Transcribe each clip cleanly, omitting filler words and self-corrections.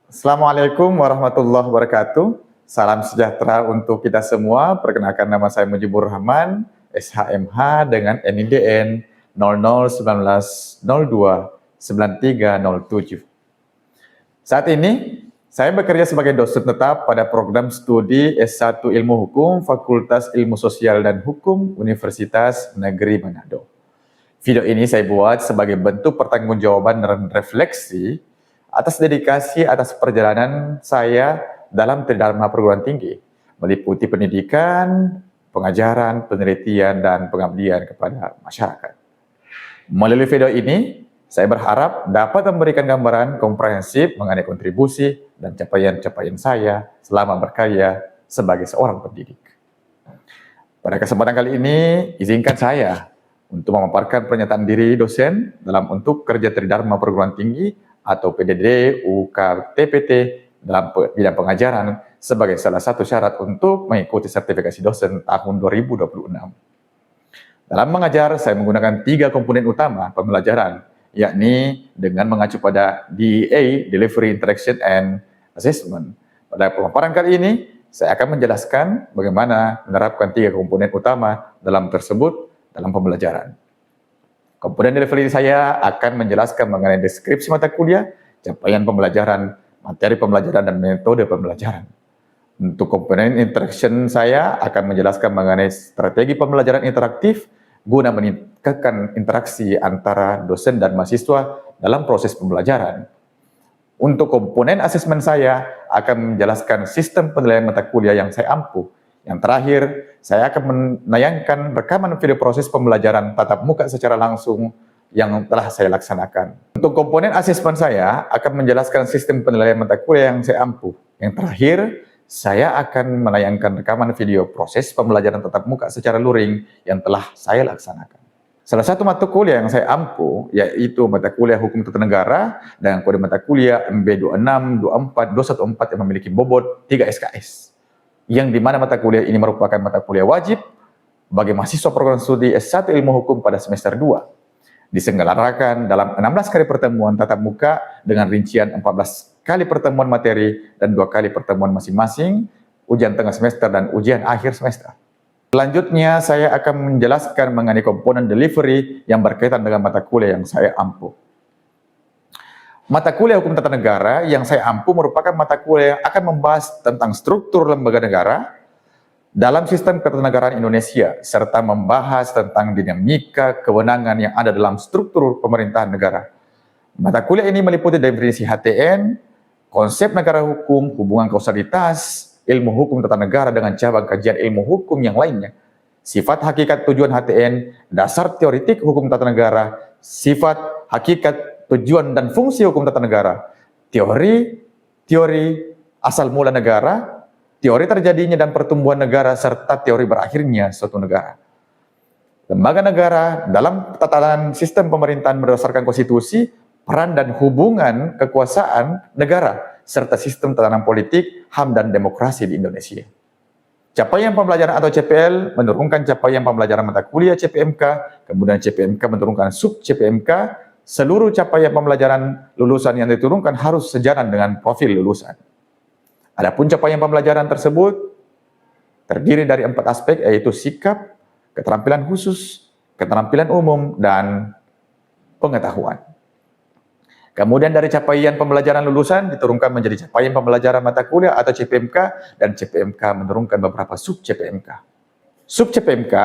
Assalamualaikum warahmatullahi wabarakatuh. Salam sejahtera untuk kita semua. Perkenalkan, nama saya Mujibur Rahman, SHMH dengan NIDN 0019029307. Saat ini, saya bekerja sebagai dosen tetap pada program studi S1 Ilmu Hukum Fakultas Ilmu Sosial dan Hukum Universitas Negeri Manado. Video ini saya buat sebagai bentuk pertanggungjawaban dan refleksi atas dedikasi atas perjalanan saya dalam Tridharma Perguruan Tinggi, meliputi pendidikan, pengajaran, penelitian, dan pengabdian kepada masyarakat. Melalui video ini, saya berharap dapat memberikan gambaran komprehensif mengenai kontribusi dan capaian-capaian saya selama berkarya sebagai seorang pendidik. Pada kesempatan kali ini, izinkan saya untuk memaparkan pernyataan diri dosen dalam untuk kerja Tridharma Perguruan Tinggi atau PDD UKTPT dalam bidang pengajaran sebagai salah satu syarat untuk mengikuti sertifikasi dosen tahun 2026. Dalam mengajar, saya menggunakan 3 komponen utama pembelajaran, yakni dengan mengacu pada DEA, Delivery, Interaction, and Assessment. Pada pemaparan kali ini, saya akan menjelaskan bagaimana menerapkan 3 komponen utama dalam pembelajaran. Komponen delivery saya akan menjelaskan mengenai deskripsi mata kuliah, capaian pembelajaran, materi pembelajaran, dan metode pembelajaran. Untuk komponen interaction saya akan menjelaskan mengenai strategi pembelajaran interaktif guna meningkatkan interaksi antara dosen dan mahasiswa dalam proses pembelajaran. Untuk komponen asesmen saya akan menjelaskan sistem penilaian mata kuliah yang saya ampuh. Yang terakhir, saya akan menayangkan rekaman video proses pembelajaran tatap muka secara langsung yang telah saya laksanakan. Untuk komponen asesmen saya akan menjelaskan sistem penilaian mata kuliah yang saya ampuh. Yang terakhir, saya akan menayangkan rekaman video proses pembelajaran tatap muka secara luring yang telah saya laksanakan. Salah satu mata kuliah yang saya ampuh yaitu mata kuliah Hukum Tata Negara dengan kode mata kuliah MB26, 24, 214 yang memiliki bobot 3 SKS. Yang dimana mata kuliah ini merupakan mata kuliah wajib bagi mahasiswa program studi S1 Ilmu Hukum pada semester 2. Diselenggarakan dalam 16 kali pertemuan tatap muka dengan rincian 14 kali pertemuan materi dan 2 kali pertemuan masing-masing, ujian tengah semester dan ujian akhir semester. Selanjutnya, saya akan menjelaskan mengenai komponen delivery yang berkaitan dengan mata kuliah yang saya ampuh. Mata kuliah Hukum Tata Negara yang saya ampuh merupakan mata kuliah yang akan membahas tentang struktur lembaga negara dalam sistem ketatanegaraan Indonesia, serta membahas tentang dinamika kewenangan yang ada dalam struktur pemerintahan negara. Mata kuliah ini meliputi definisi HTN, konsep negara hukum, hubungan kausalitas, ilmu hukum tata negara dengan cabang kajian ilmu hukum yang lainnya, sifat hakikat tujuan HTN, dasar teoritik hukum tata negara, sifat hakikat tujuan dan fungsi hukum tata negara, teori asal mula negara, teori terjadinya dan pertumbuhan negara, serta teori berakhirnya suatu negara. Lembaga negara dalam tatanan sistem pemerintahan berdasarkan konstitusi, peran dan hubungan kekuasaan negara, serta sistem tatanan politik, HAM, dan demokrasi di Indonesia. Capaian pembelajaran atau CPL menurunkan capaian pembelajaran mata kuliah CPMK, kemudian CPMK menurunkan sub CPMK. Seluruh capaian pembelajaran lulusan yang diturunkan harus sejalan dengan profil lulusan. Adapun capaian pembelajaran tersebut terdiri dari 4 aspek, yaitu sikap, keterampilan khusus, keterampilan umum, dan pengetahuan. Kemudian dari capaian pembelajaran lulusan diturunkan menjadi capaian pembelajaran mata kuliah atau CPMK, dan CPMK menurunkan beberapa sub CPMK. Sub CPMK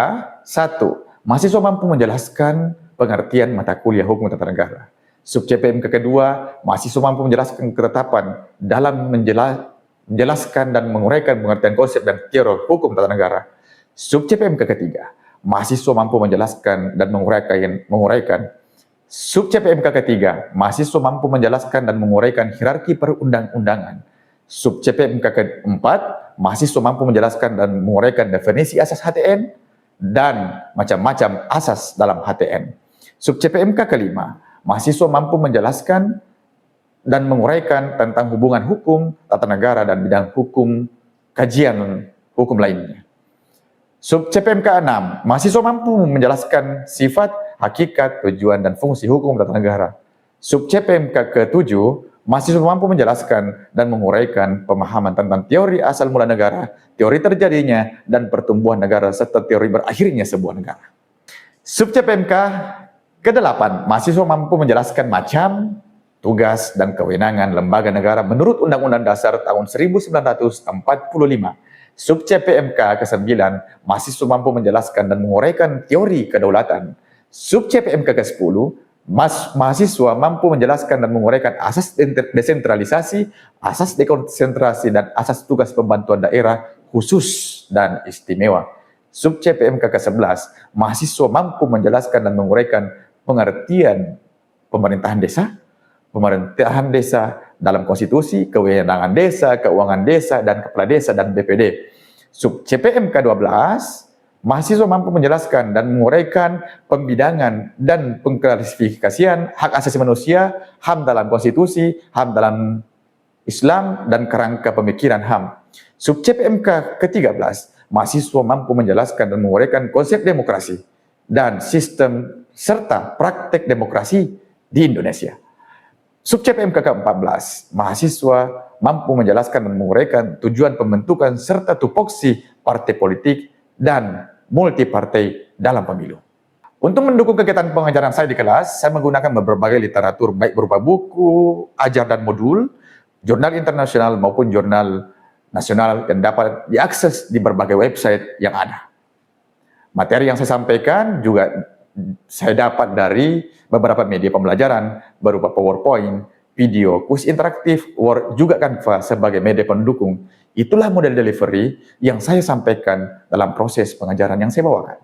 1. Mahasiswa mampu menjelaskan pengertian mata kuliah Hukum Tata Negara. Sub CPMK kedua, mahasiswa mampu menjelaskan ketetapan dalam menjelaskan dan menguraikan pengertian konsep dan teori hukum tata negara. Sub CPMK ketiga, mahasiswa mampu menjelaskan dan menguraikan. Sub CPMK ketiga, mahasiswa mampu menjelaskan dan menguraikan hierarki perundang-undangan. Sub CPMK keempat, mahasiswa mampu menjelaskan dan menguraikan definisi asas HTN dan macam-macam asas dalam HTN. Sub CPMK kelima, mahasiswa mampu menjelaskan dan menguraikan tentang hubungan hukum, tata negara, dan bidang hukum, kajian hukum lainnya. Sub CPMK 6, mahasiswa mampu menjelaskan sifat, hakikat, tujuan, dan fungsi hukum tata negara. Sub CPMK ke-7, mahasiswa mampu menjelaskan dan menguraikan pemahaman tentang teori asal mula negara, teori terjadinya, dan pertumbuhan negara, serta teori berakhirnya sebuah negara. Sub CPMK ke-8, mahasiswa mampu menjelaskan macam, tugas, dan kewenangan lembaga negara menurut Undang-Undang Dasar tahun 1945. Sub CPMK ke-9, mahasiswa mampu menjelaskan dan menguraikan teori kedaulatan. Sub CPMK ke-10, mahasiswa mampu menjelaskan dan menguraikan asas desentralisasi, asas dekonsentrasi, dan asas tugas pembantuan daerah khusus dan istimewa. Sub CPMK ke-11, mahasiswa mampu menjelaskan dan menguraikan pengertian pemerintahan desa dalam konstitusi, kewenangan desa, keuangan desa, dan kepala desa dan BPD. Sub CPMK 12, mahasiswa mampu menjelaskan dan menguraikan pembidangan dan pengklasifikasian hak asasi manusia, HAM dalam konstitusi, HAM dalam Islam, dan kerangka pemikiran HAM. Sub CPMK ke-13, mahasiswa mampu menjelaskan dan menguraikan konsep demokrasi dan sistem serta praktek demokrasi di Indonesia. Sub CPMK ke-14, mahasiswa mampu menjelaskan dan menguraikan tujuan pembentukan serta tupoksi partai politik dan multipartai dalam pemilu. Untuk mendukung kegiatan pengajaran saya di kelas, saya menggunakan berbagai literatur, baik berupa buku, ajar dan modul, jurnal internasional maupun jurnal nasional yang dapat diakses di berbagai website yang ada. Materi yang saya sampaikan juga saya dapat dari beberapa media pembelajaran berupa PowerPoint, video, kuis interaktif, Word, juga Canva sebagai media pendukung. Itulah model delivery yang saya sampaikan dalam proses pengajaran yang saya bawakan.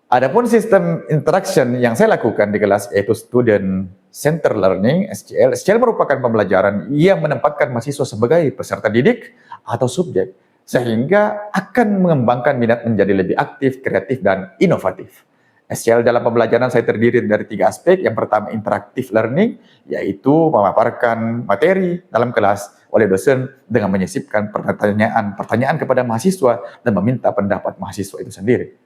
Adapun sistem interaction yang saya lakukan di kelas yaitu Student Center Learning, SCL. SCL merupakan pembelajaran yang menempatkan mahasiswa sebagai peserta didik atau subjek, sehingga akan mengembangkan minat menjadi lebih aktif, kreatif, dan inovatif. SCL dalam pembelajaran saya terdiri dari 3 aspek. Yang pertama, interactive learning, yaitu memaparkan materi dalam kelas oleh dosen dengan menyisipkan pertanyaan kepada mahasiswa dan meminta pendapat mahasiswa itu sendiri.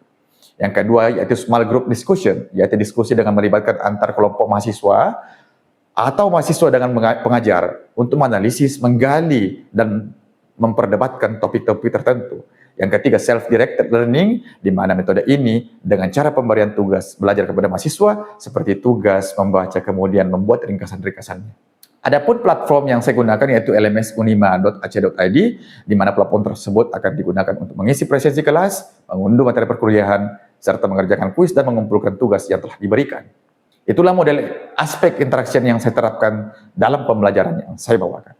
Yang kedua, yaitu small group discussion, yaitu diskusi dengan melibatkan antar kelompok mahasiswa atau mahasiswa dengan pengajar untuk menganalisis, menggali, dan memperdebatkan topik-topik tertentu. Yang ketiga, self-directed learning, di mana metode ini dengan cara pemberian tugas belajar kepada mahasiswa, seperti tugas membaca kemudian membuat ringkasan-ringkasannya. Adapun platform yang saya gunakan yaitu lmsunima.ac.id, di mana platform tersebut akan digunakan untuk mengisi presensi kelas, mengunduh materi perkuliahan, serta mengerjakan kuis dan mengumpulkan tugas yang telah diberikan. Itulah model aspek interaction yang saya terapkan dalam pembelajaran yang saya bawakan.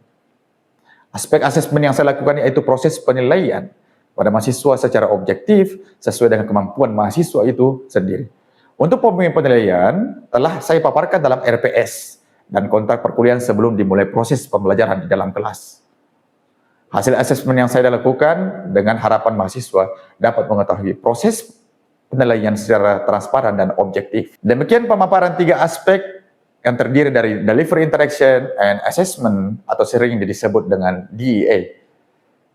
Aspek asesmen yang saya lakukan yaitu proses penilaian pada mahasiswa secara objektif sesuai dengan kemampuan mahasiswa itu sendiri. Untuk penilaian telah saya paparkan dalam RPS dan kontrak perkuliahan sebelum dimulai proses pembelajaran di dalam kelas. Hasil asesmen yang saya lakukan dengan harapan mahasiswa dapat mengetahui proses penilaian secara transparan dan objektif. Demikian pemaparan 3 aspek yang terdiri dari delivery, interaction, and assessment atau sering disebut dengan DEA.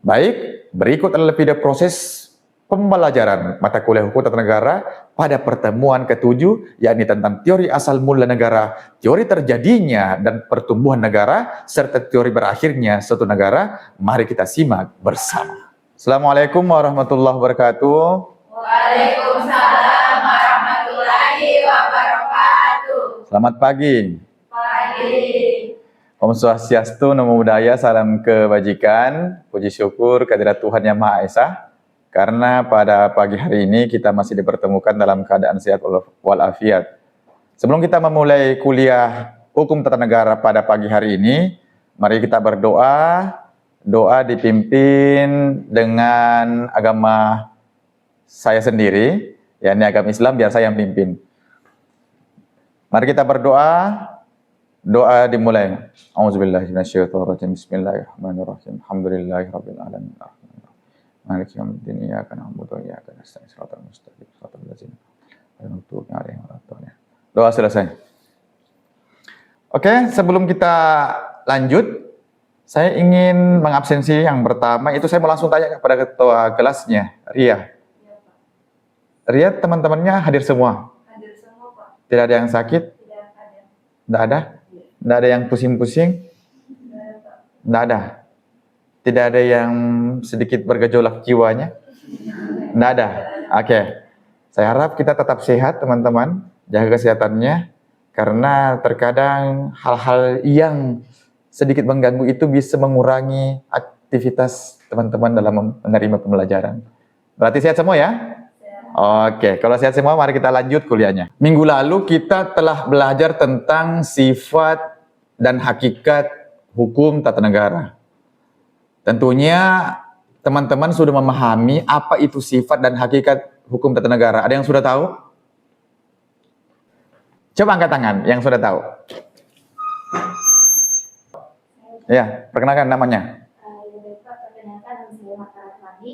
Baik, berikut adalah video proses pembelajaran mata kuliah hukum tata negara pada pertemuan ke-7, yakni tentang teori asal mula negara, teori terjadinya dan pertumbuhan negara, serta teori berakhirnya suatu negara. Mari kita simak bersama. Assalamualaikum warahmatullahi wabarakatuh. Waalaikumsalam warahmatullahi wabarakatuh. Selamat pagi. Pagi. Om Swastiastu, Namo Buddhaya, salam kebajikan, puji syukur kehadirat Tuhan Yang Maha Esa. Karena pada pagi hari ini kita masih dipertemukan dalam keadaan sehat walafiat. Sebelum kita memulai kuliah hukum tata negara pada pagi hari ini, mari kita berdoa. Doa dipimpin dengan agama saya sendiri, yakni agama Islam, biar saya yang pimpin. Mari kita berdoa. Doa dimulai. Auzubillahi minasyaitonirrajim. Bismillahirrahmanirrahim. Alhamdulillahirabbil alamin. Maliki yaumiddin. Iyyaka na'budu wa iyyaka nasta'in. Shiratal mustaqim. Shiratal ladzina an'amta 'alaihim ghairil. Doa selesai. Oke, sebelum kita lanjut, saya ingin mengabsensi yang pertama itu saya mau langsung tanya kepada ketua kelasnya, Ria. Lihat teman-temannya hadir semua. Hadir semua, Pak. Tidak ada yang sakit? Tidak ada. Tidak ada? Tidak ada yang pusing-pusing? Tidak ada, Pak. Tidak ada? Tidak ada yang sedikit bergejolak jiwanya? Tidak ada? Oke. Saya harap kita tetap sehat teman-teman. Jaga kesehatannya. Karena terkadang hal-hal yang sedikit mengganggu itu bisa mengurangi aktivitas teman-teman dalam menerima pembelajaran. Berarti sehat semua ya? Oke, kalau sehat semua mari kita lanjut kuliahnya. Minggu lalu kita telah belajar tentang sifat dan hakikat hukum tata negara. Tentunya teman-teman sudah memahami apa itu sifat dan hakikat hukum tata negara. Ada yang sudah tahu? Coba angkat tangan yang sudah tahu. Ya, perkenalkan namanya. Ya baik Pak, perkenalkan nama saya Mata Rahmadi.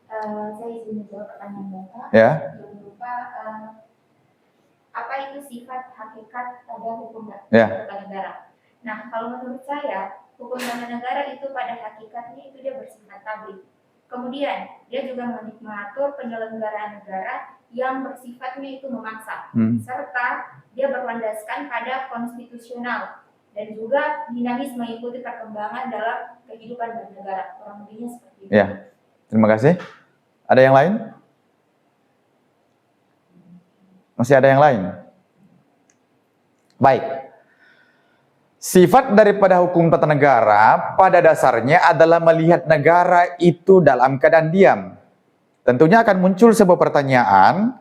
Saya izin menjawab pertanyaan Bapak. Ya. Yang berupa apa itu sifat hakikat pada hukum Ya. tata negara. Nah, kalau menurut saya, hukum tata negara itu pada hakikatnya itu dia bersifat tablik. Kemudian, dia juga mengatur penyelenggaraan negara yang bersifatnya itu memaksa, serta dia berlandaskan pada konstitusional dan juga dinamis mengikuti perkembangan dalam kehidupan bernegara. Kurang lebihnya seperti itu. Ya, terima kasih. Ada yang lain? Masih ada yang lain? Baik. Sifat daripada hukum tata negara pada dasarnya adalah melihat negara itu dalam keadaan diam. Tentunya akan muncul sebuah pertanyaan,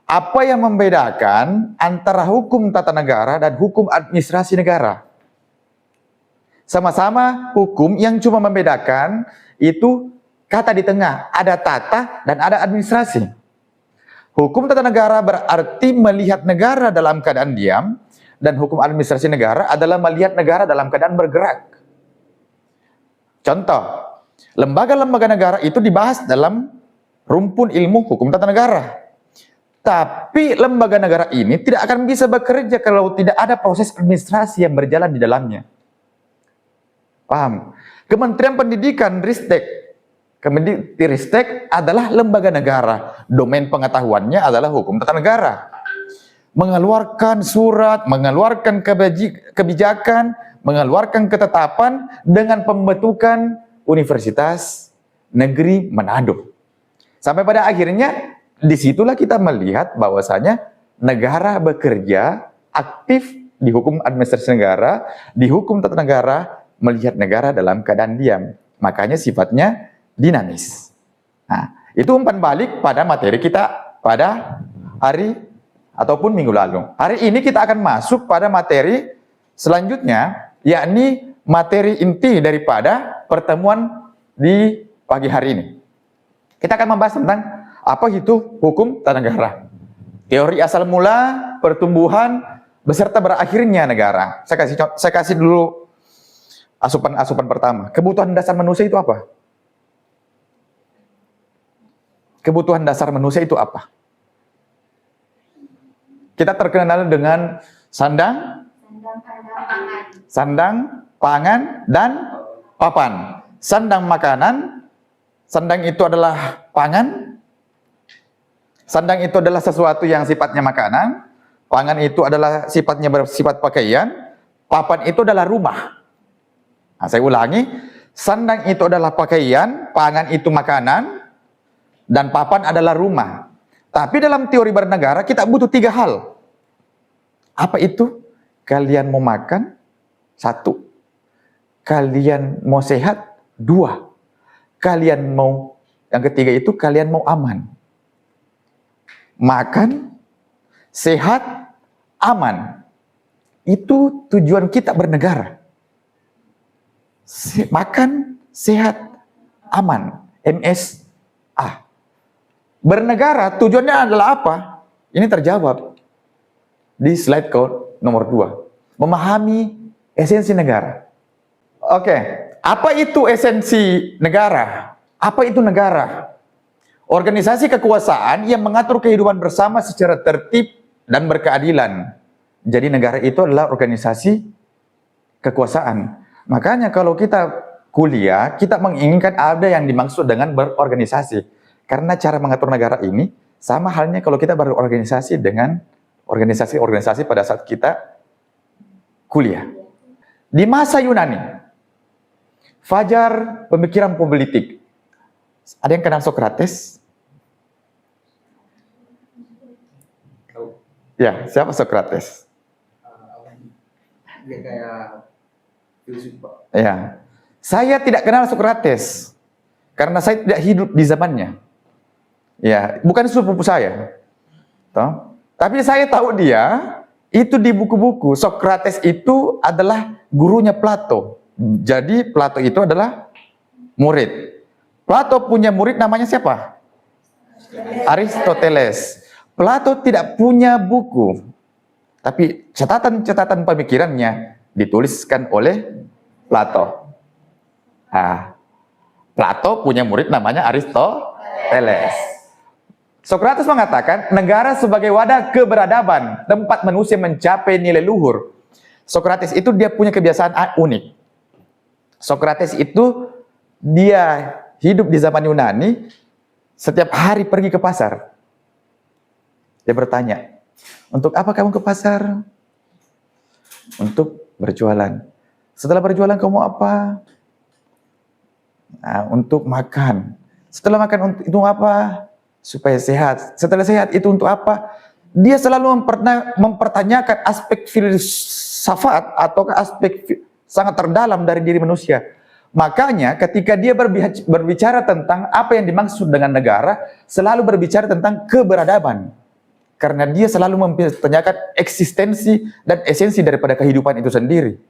apa yang membedakan antara hukum tata negara dan hukum administrasi negara? Sama-sama hukum yang cuma membedakan itu kata di tengah, ada tata dan ada administrasi. Hukum tata negara berarti melihat negara dalam keadaan diam, dan hukum administrasi negara adalah melihat negara dalam keadaan bergerak. Contoh, lembaga-lembaga negara itu dibahas dalam rumpun ilmu hukum tata negara. Tapi lembaga negara ini tidak akan bisa bekerja kalau tidak ada proses administrasi yang berjalan di dalamnya. Paham? Kementerian Pendidikan, Ristek. Ristek adalah lembaga negara. Domain pengetahuannya adalah hukum tata negara. Mengeluarkan surat, mengeluarkan kebijakan, mengeluarkan ketetapan dengan pembentukan Universitas Negeri Manado. Sampai pada akhirnya, disitulah kita melihat bahwasanya negara bekerja aktif di hukum administrasi negara, di hukum tata negara, melihat negara dalam keadaan diam. Makanya sifatnya dinamis. Nah, itu umpan balik pada materi kita pada hari ataupun minggu lalu. Hari ini kita akan masuk pada materi selanjutnya, yakni materi inti daripada pertemuan di pagi hari ini. Kita akan membahas tentang apa itu hukum tata negara. Teori asal mula, pertumbuhan, beserta berakhirnya negara. Saya kasih dulu asupan pertama. Kebutuhan dasar manusia itu apa? Kebutuhan dasar manusia itu apa? Kita terkenal dengan sandang, pangan, dan papan. Sandang makanan, sandang itu adalah pangan, sandang itu adalah sesuatu yang sifatnya makanan, pangan itu adalah sifatnya bersifat pakaian, papan itu adalah rumah. Nah, saya ulangi, sandang itu adalah pakaian, pangan itu makanan, dan papan adalah rumah. Tapi dalam teori bernegara kita butuh 3 hal. Apa itu? Kalian mau makan? 1. Kalian mau sehat? 2. Kalian mau, yang ketiga itu kalian mau aman. Makan, sehat, aman. Itu tujuan kita bernegara. Makan, sehat, aman. MSA. Bernegara tujuannya adalah apa? Ini terjawab di slide code nomor 2. Memahami esensi negara. Oke, apa itu esensi negara? Apa itu negara? Organisasi kekuasaan yang mengatur kehidupan bersama secara tertib dan berkeadilan. Jadi negara itu adalah organisasi kekuasaan. Makanya kalau kita kuliah, kita menginginkan ada yang dimaksud dengan berorganisasi. Karena cara mengatur negara ini Sama halnya kalau kita berorganisasi dengan organisasi-organisasi pada saat kita kuliah. Di masa Yunani, fajar pemikiran politik. Ada yang kenal Sokrates? Ya, siapa Sokrates? Dia kayak filsuf, Pak. Ya, saya tidak kenal Sokrates karena saya tidak hidup di zamannya. Ya, bukan sepupu saya. Toh? Tapi saya tahu dia itu di buku-buku. Sokrates itu adalah gurunya Plato. Jadi Plato itu adalah murid. Plato punya murid namanya siapa? Aristoteles. Plato tidak punya buku, tapi catatan-catatan pemikirannya dituliskan oleh Plato. Nah, Plato punya murid namanya Aristoteles. Sokrates mengatakan negara sebagai wadah keberadaban, tempat manusia mencapai nilai luhur. Sokrates itu dia punya kebiasaan unik. Sokrates itu dia hidup di zaman Yunani, setiap hari pergi ke pasar. Dia bertanya, untuk apa kamu ke pasar? Untuk berjualan. Setelah berjualan kamu apa? Nah, untuk makan. Setelah makan untuk apa? Supaya sehat. Setelah sehat itu untuk apa? Dia selalu mempertanyakan aspek filsafat atau aspek sangat terdalam dari diri manusia. Makanya ketika dia berbicara tentang apa yang dimaksud dengan negara, selalu berbicara tentang keberadaban. Karena dia selalu mempertanyakan eksistensi dan esensi daripada kehidupan itu sendiri.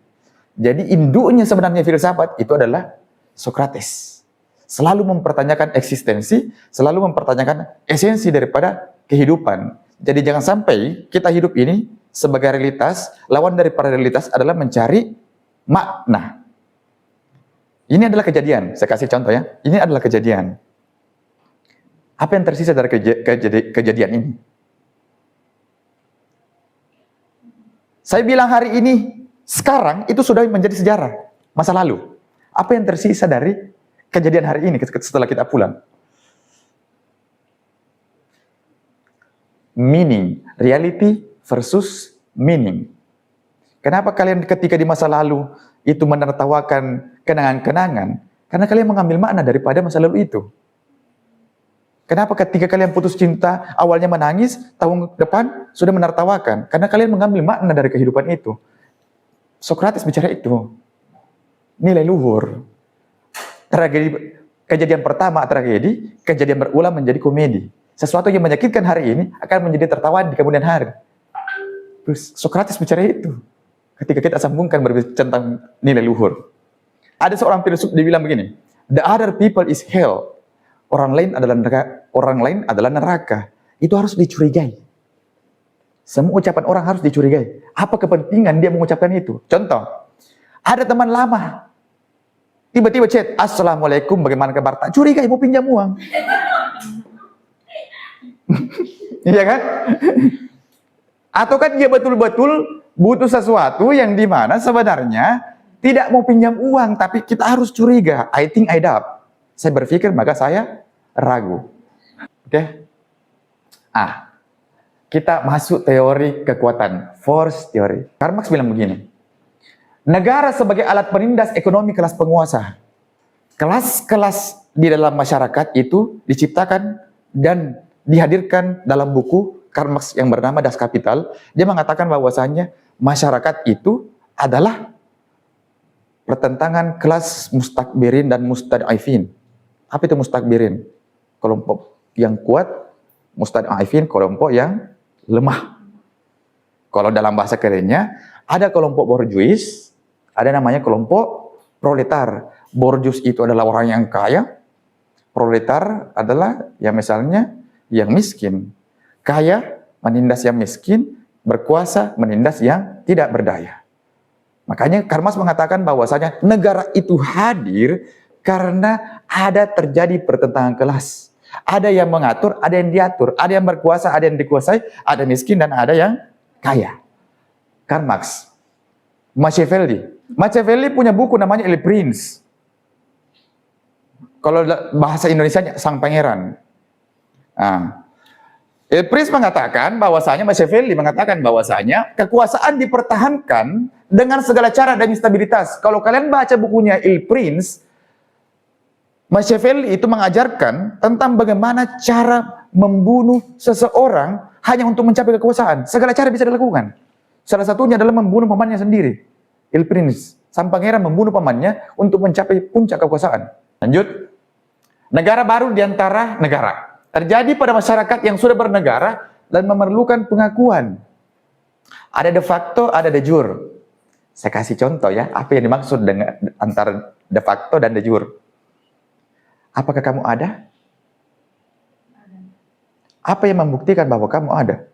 Jadi induknya sebenarnya filsafat itu adalah Sokrates. Selalu mempertanyakan eksistensi, selalu mempertanyakan esensi daripada kehidupan. Jadi jangan sampai kita hidup ini sebagai realitas, lawan daripada realitas adalah mencari makna. Ini adalah kejadian, saya kasih contoh ya. Ini adalah kejadian. Apa yang tersisa dari kejadian ini? Saya bilang hari ini, sekarang itu sudah menjadi sejarah, masa lalu. Apa yang tersisa dari kejadian hari ini setelah kita pulang? Meaning, reality versus meaning. Kenapa kalian ketika di masa lalu itu menertawakan kenangan-kenangan? Karena kalian mengambil makna daripada masa lalu itu. Kenapa ketika kalian putus cinta, awalnya menangis, tahun depan sudah menertawakan? Karena kalian mengambil makna dari kehidupan itu. Sokrates bicara itu. Nilai luhur. Tragedi, kejadian pertama tragedi, kejadian berulang menjadi komedi. Sesuatu yang menyakitkan hari ini akan menjadi tertawa di kemudian hari. Terus Sokrates bicara itu. Ketika kita sambungkan berbicara tentang nilai luhur. Ada seorang filsuf dia bilang begini, the other people is hell. Orang lain adalah neraka. Itu harus dicurigai. Semua ucapan orang harus dicurigai. Apa kepentingan dia mengucapkan itu? Contoh, ada teman lama. Tiba-tiba chat, Assalamualaikum, bagaimana kabar? Tak curigai, mau pinjam uang. Iya kan? Atau kan dia betul-betul butuh sesuatu yang dimana sebenarnya tidak mau pinjam uang, tapi kita harus curiga. I think I doubt. Saya berpikir, maka saya ragu. Oke? Kita masuk teori kekuatan, force theory. Karl Marx bilang begini, negara sebagai alat penindas ekonomi kelas penguasa. Kelas-kelas di dalam masyarakat itu diciptakan dan dihadirkan dalam buku Karl Marx yang bernama Das Kapital. Dia mengatakan bahwasanya masyarakat itu adalah pertentangan kelas mustakbirin dan mustad'ifin. Apa itu mustakbirin? Kelompok yang kuat, mustad'ifin kelompok yang lemah. Kalau dalam bahasa kerennya, ada kelompok borjuis, ada namanya kelompok proletar. Borjuis itu adalah orang yang kaya, proletar adalah yang misalnya yang miskin. Kaya menindas yang miskin, berkuasa menindas yang tidak berdaya. Makanya Karl Marx mengatakan bahwasanya negara itu hadir karena ada terjadi pertentangan kelas. Ada yang mengatur, ada yang diatur, ada yang berkuasa, ada yang dikuasai, ada miskin dan ada yang kaya. Karl Marx. Machiavelli punya buku namanya El Prince. Kalau bahasa Indonesianya Sang Pangeran. Prince mengatakan bahwasanya, Machiavelli mengatakan bahwasanya kekuasaan dipertahankan dengan segala cara demi stabilitas. Kalau kalian baca bukunya Prince, Machiavelli itu mengajarkan tentang bagaimana cara membunuh seseorang hanya untuk mencapai kekuasaan. Segala cara bisa dilakukan. Salah satunya adalah membunuh pamannya sendiri. Prince, sang pangeran membunuh pamannya untuk mencapai puncak kekuasaan. Lanjut. Negara baru di antara negara. Terjadi pada masyarakat yang sudah bernegara dan memerlukan pengakuan. Ada de facto, ada de jure. Saya kasih contoh ya, apa yang dimaksud dengan antara de facto dan de jure. Apakah kamu ada? Apa yang membuktikan bahwa kamu ada?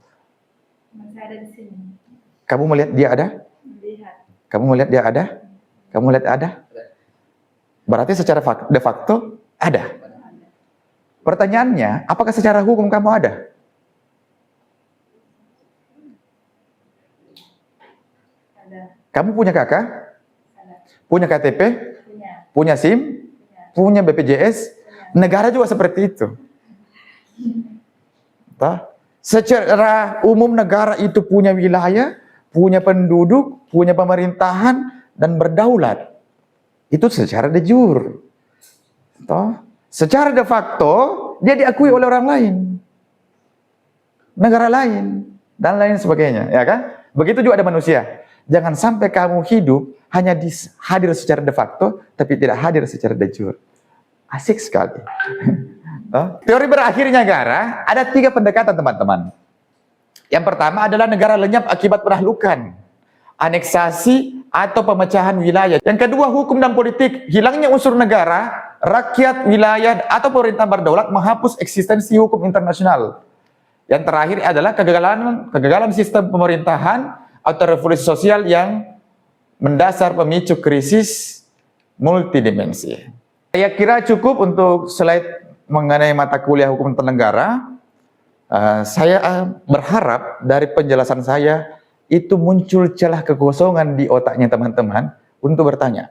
Masih ada di sini. Kamu melihat dia ada? Melihat. Kamu melihat dia ada? Kamu melihat ada? Berarti secara de facto ada. Pertanyaannya, apakah secara hukum kamu ada? Ada. Kamu punya kakak? Ada. Punya KTP? Punya. Punya SIM? Punya BPJS? Negara juga seperti itu. Toh? Secara umum negara itu punya wilayah, punya penduduk, punya pemerintahan, dan berdaulat. Itu secara de jure. Toh? Secara de facto, dia diakui oleh orang lain. Negara lain, dan lain sebagainya. Ya kan? Begitu juga ada manusia. Jangan sampai kamu hidup hanya hadir secara de facto, tapi tidak hadir secara de jure. Asik sekali. Teori berakhirnya negara, ada 3 pendekatan teman-teman. Yang pertama adalah negara lenyap akibat penaklukan, aneksasi, atau pemecahan wilayah. Yang kedua, hukum dan politik. Hilangnya unsur negara, rakyat, wilayah, atau pemerintah berdaulat menghapus eksistensi hukum internasional. Yang terakhir adalah kegagalan sistem pemerintahan atau revolusi sosial yang mendasar pemicu krisis multidimensi. Saya kira cukup untuk slide mengenai mata kuliah hukum tata negara. Saya berharap dari penjelasan saya itu muncul celah kekosongan di otaknya teman-teman untuk bertanya.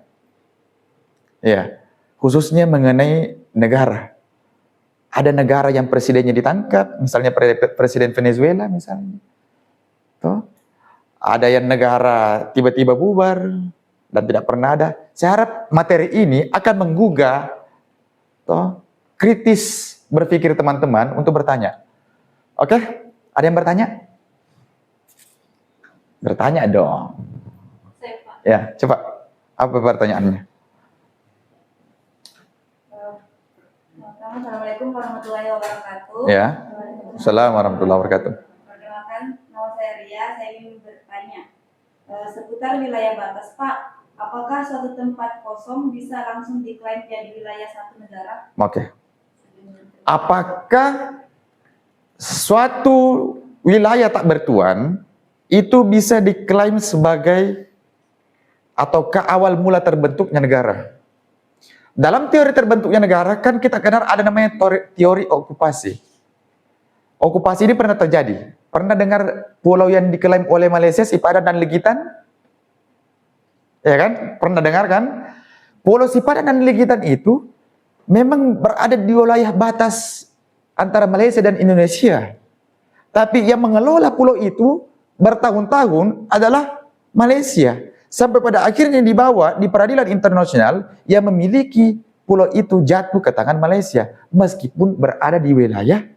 Ya, khususnya mengenai negara. Ada negara yang presidennya ditangkap, misalnya Presiden Venezuela misalnya. Tuh. Ada yang negara tiba-tiba bubar dan tidak pernah ada. Saya harap materi ini akan menggugah kritis berpikir teman-teman untuk bertanya. Oke? Ada yang bertanya? Bertanya dong. Saya, Pak. Ya, coba. Apa pertanyaannya? Assalamualaikum warahmatullahi wabarakatuh. Ya. Assalamualaikum warahmatullahi wabarakatuh. Perkenalkan, nama saya Ria. Saya ingin bertanya seputar wilayah batas, Pak. Apakah suatu tempat kosong bisa langsung diklaim jadi wilayah satu negara? Oke. Apakah suatu wilayah tak bertuan itu bisa diklaim sebagai ataukah awal mula terbentuknya negara? Dalam teori terbentuknya negara kan kita kenal ada namanya teori okupasi. Okupasi ini pernah terjadi. Pernah dengar pulau yang diklaim oleh Malaysia, Sipadan dan Legitan? Ya kan? Pernah dengar kan? Pulau Sipadan dan Legitan itu memang berada di wilayah batas antara Malaysia dan Indonesia. Tapi yang mengelola pulau itu bertahun-tahun adalah Malaysia. Sampai pada akhirnya dibawa di peradilan internasional yang memiliki pulau itu jatuh ke tangan Malaysia. Meskipun berada di wilayah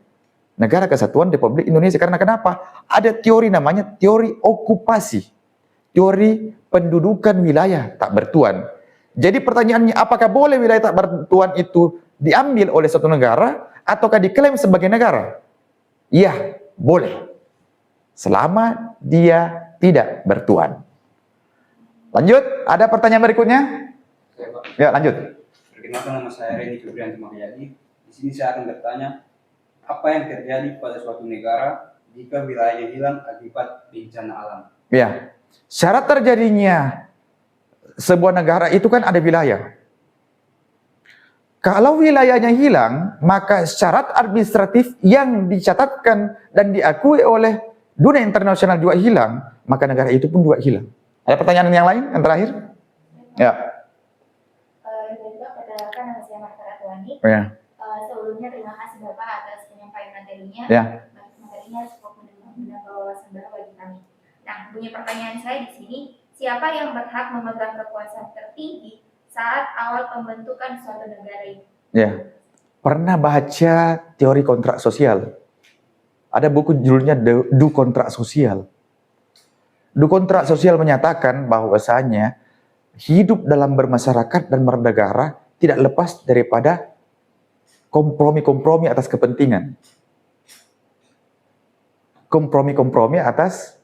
Negara Kesatuan Republik Indonesia. Karena kenapa? Ada teori namanya teori okupasi. Teori pendudukan wilayah tak bertuan. Jadi pertanyaannya, apakah boleh wilayah tak bertuan itu diambil oleh suatu negara ataukah diklaim sebagai negara? Iya, boleh. Selama dia tidak bertuan. Lanjut, ada pertanyaan berikutnya? Saya, Pak. Ya, lanjut. Perkenalkan, nama saya Reni Febrianti Mahyadi. Di sini saya akan bertanya, apa yang terjadi pada suatu negara jika wilayahnya hilang akibat bencana alam? Ya, syarat terjadinya sebuah negara itu kan ada wilayah. Kalau wilayahnya hilang, maka syarat administratif yang dicatatkan dan diakui oleh dunia internasional juga hilang, maka negara itu pun juga hilang. Ada pertanyaan yang lain, yang terakhir? Ya. Juga perkenalkan, nama saya Marta Ratwani. Ya. Sebelumnya terima kasih Bapak atas penyampaian materinya. Ya. Materi pastinya cukup menambah wawasan baru bagi kami. Nah, bunyi pertanyaan saya di sini, siapa yang berhak memegang kekuasaan tertinggi saat awal pembentukan suatu negara ini? Ya, pernah baca teori kontrak sosial? Ada buku judulnya Du Kontrak Sosial. Du Kontrak Sosial menyatakan bahwasanya hidup dalam bermasyarakat dan bernegara tidak lepas daripada kompromi-kompromi atas kepentingan. Kompromi-kompromi atas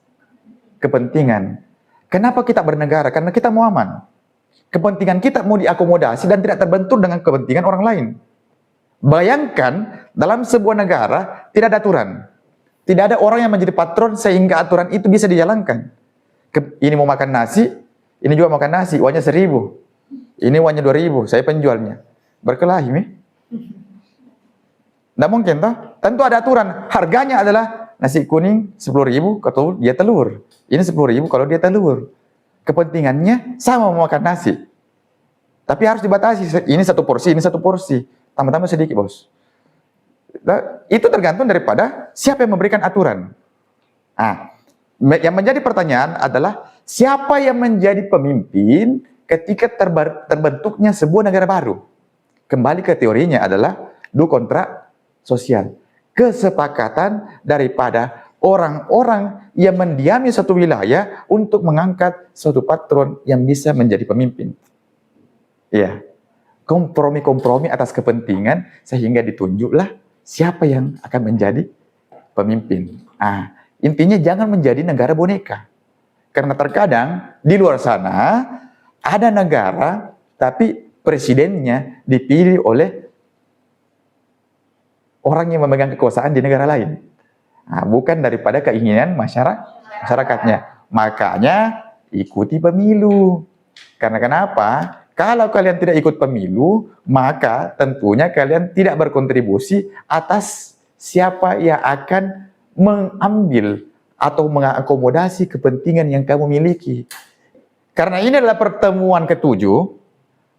kepentingan. Kenapa kita bernegara? Karena kita mau aman. Kepentingan kita mau diakomodasi dan tidak terbentur dengan kepentingan orang lain. Bayangkan dalam sebuah negara tidak ada aturan. Tidak ada orang yang menjadi patron sehingga aturan itu bisa dijalankan. Ini mau makan nasi, ini juga makan nasi, uangnya 1.000. Ini uangnya 2.000, saya penjualnya. Berkelahi, mi? Tidak mungkin, toh? Tentu ada aturan. Harganya adalah nasi kuning 10.000 kalau dia telur. Ini 10.000 kalau dia telur. Kepentingannya sama mau makan nasi. Tapi harus dibatasi. Ini satu porsi, ini satu porsi. Tambah-tambah sedikit, bos. Nah, itu tergantung daripada siapa yang memberikan aturan. Nah, yang menjadi pertanyaan adalah siapa yang menjadi pemimpin ketika terbentuknya sebuah negara baru. Kembali ke teorinya adalah Du Kontrak Sosial. Kesepakatan daripada orang-orang yang mendiami suatu wilayah untuk mengangkat suatu patron yang bisa menjadi pemimpin. Iya. Kompromi-kompromi atas kepentingan sehingga ditunjuklah siapa yang akan menjadi pemimpin. Intinya jangan menjadi negara boneka. Karena terkadang di luar sana ada negara tapi presidennya dipilih oleh orang yang memegang kekuasaan di negara lain. Bukan daripada keinginan masyarakatnya. Makanya ikuti pemilu. Karena kenapa? Kalau kalian tidak ikut pemilu, maka tentunya kalian tidak berkontribusi atas siapa yang akan mengambil atau mengakomodasi kepentingan yang kamu miliki. Karena ini adalah pertemuan ke-7,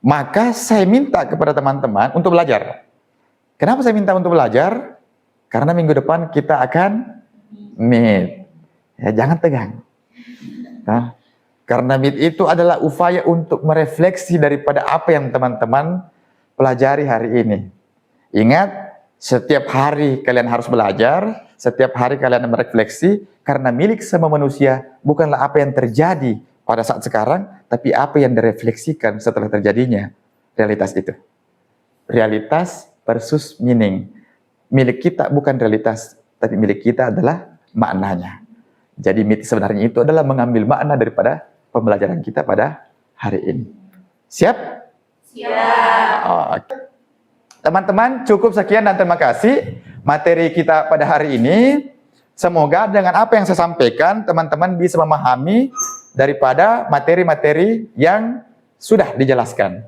maka saya minta kepada teman-teman untuk belajar. Kenapa saya minta untuk belajar? Karena minggu depan kita akan meet. Ya, jangan tegang. Karena meet itu adalah upaya untuk merefleksi daripada apa yang teman-teman pelajari hari ini. Ingat, setiap hari kalian harus belajar, setiap hari kalian merefleksi, karena milik semua manusia bukanlah apa yang terjadi pada saat sekarang, tapi apa yang direfleksikan setelah terjadinya realitas itu. Realitas versus meaning. Milik kita bukan realitas, tapi milik kita adalah maknanya. Jadi meet sebenarnya itu adalah mengambil makna daripada pembelajaran kita pada hari ini. Siap? Siap. Teman-teman, cukup sekian dan terima kasih materi kita pada hari ini. Semoga dengan apa yang saya sampaikan, teman-teman bisa memahami daripada materi-materi yang sudah dijelaskan.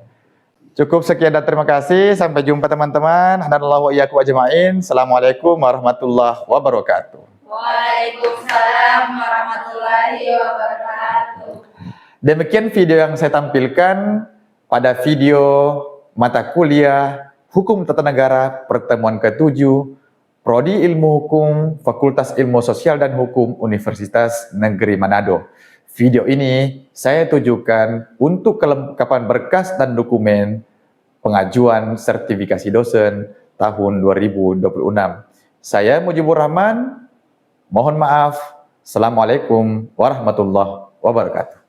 Cukup sekian dan terima kasih. Sampai jumpa teman-teman. Hadanallahu wa iyyakum ajma'in. Assalamualaikum warahmatullahi wabarakatuh. Waalaikumsalam warahmatullahi wabarakatuh. Demikian video yang saya tampilkan pada video mata kuliah Hukum Tata Negara pertemuan ke-7 Prodi Ilmu Hukum Fakultas Ilmu Sosial dan Hukum Universitas Negeri Manado. Video ini saya tujukan untuk kelengkapan berkas dan dokumen pengajuan sertifikasi dosen tahun 2026. Saya Mujibur Rahman, mohon maaf. Assalamualaikum warahmatullahi wabarakatuh.